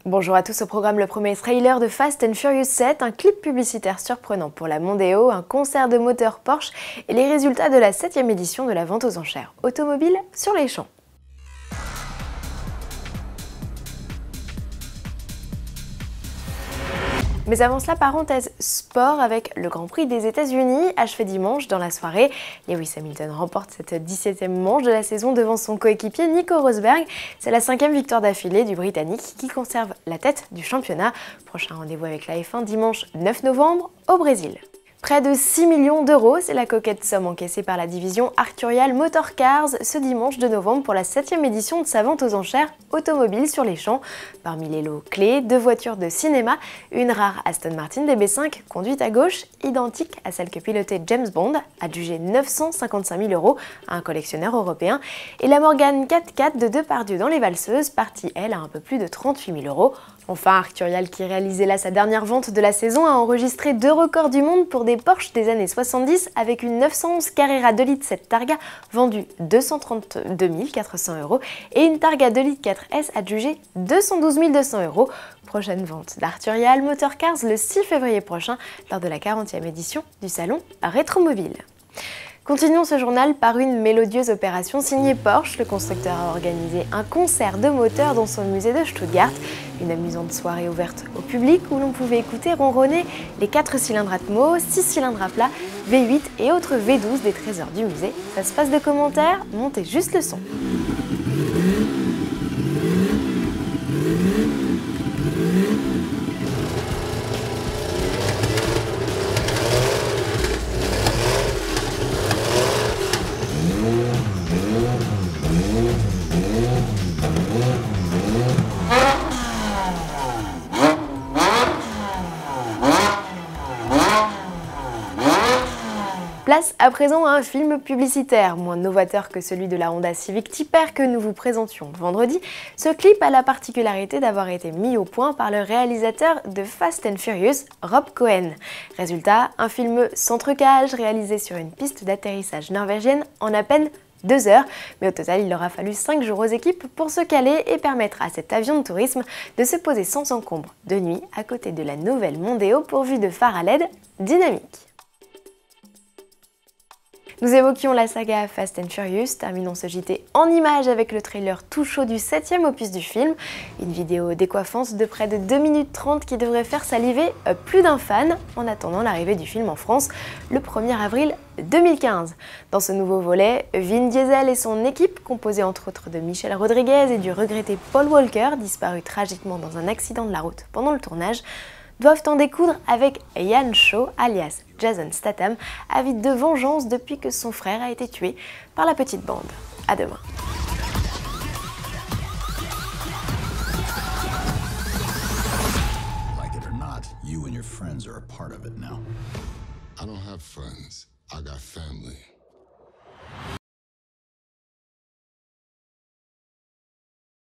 Bonjour à tous, au programme le premier trailer de Fast and Furious 7, un clip publicitaire surprenant pour la Mondeo, un concert de moteurs Porsche et les résultats de la 7e édition de la vente aux enchères automobile sur les champs. Mais avant cela, parenthèse sport avec le Grand Prix des États-Unis, achevé dimanche dans la soirée. Lewis Hamilton remporte cette 17e manche de la saison devant son coéquipier Nico Rosberg. C'est la 5e victoire d'affilée du Britannique qui conserve la tête du championnat. Prochain rendez-vous avec la F1 dimanche 9 novembre au Brésil. Près de 6 millions d'euros, c'est la coquette somme encaissée par la division Arcurial Motor Cars ce dimanche de novembre pour la 7e édition de sa vente aux enchères automobile sur les champs. Parmi les lots clés, 2 voitures de cinéma, une rare Aston Martin DB5 conduite à gauche, identique à celle que pilotait James Bond, adjugée 955 000 euros à un collectionneur européen, et la Morgan 4x4 de Depardieu dans les valseuses, partie elle à un peu plus de 38 000 euros. Enfin, Arcurial, qui réalisait là sa dernière vente de la saison, a enregistré 2 records du monde pour des Porsche des années 70 avec une 911 Carrera 2 litres 7 Targa vendue 232 400 euros et une Targa 2 litres 4S adjugée 212 200 euros. Prochaine vente d'Arcurial Motor Cars le 6 février prochain lors de la 40e édition du salon Rétromobile. Continuons ce journal par une mélodieuse opération signée Porsche. Le constructeur a organisé un concert de moteurs dans son musée de Stuttgart. Une amusante soirée ouverte au public où l'on pouvait écouter ronronner les 4 cylindres Atmo, 6 cylindres à plat, V8 et autres V12 des trésors du musée. Ça se passe de commentaires, montez juste le son. Place à présent à un film publicitaire, moins novateur que celui de la Honda Civic Type-R que nous vous présentions vendredi. Ce clip a la particularité d'avoir été mis au point par le réalisateur de Fast and Furious, Rob Cohen. Résultat, un film sans trucage réalisé sur une piste d'atterrissage norvégienne en à peine 2 heures, mais au total il aura fallu 5 jours aux équipes pour se caler et permettre à cet avion de tourisme de se poser sans encombre de nuit à côté de la nouvelle Mondeo pourvue de phares à LED dynamiques. Nous évoquions la saga Fast and Furious, terminons ce JT en images avec le trailer tout chaud du 7e opus du film, une vidéo décoiffante de près de 2 minutes 30 qui devrait faire saliver plus d'un fan en attendant l'arrivée du film en France le 1er avril 2015. Dans ce nouveau volet, Vin Diesel et son équipe, composée entre autres de Michelle Rodriguez et du regretté Paul Walker, disparu tragiquement dans un accident de la route pendant le tournage, doivent en découdre avec Ian Shaw, alias Jason Statham, avide de vengeance depuis que son frère a été tué par la petite bande. À demain. Like it or not, you and your friends are a part of it now. I don't have friends. I got family.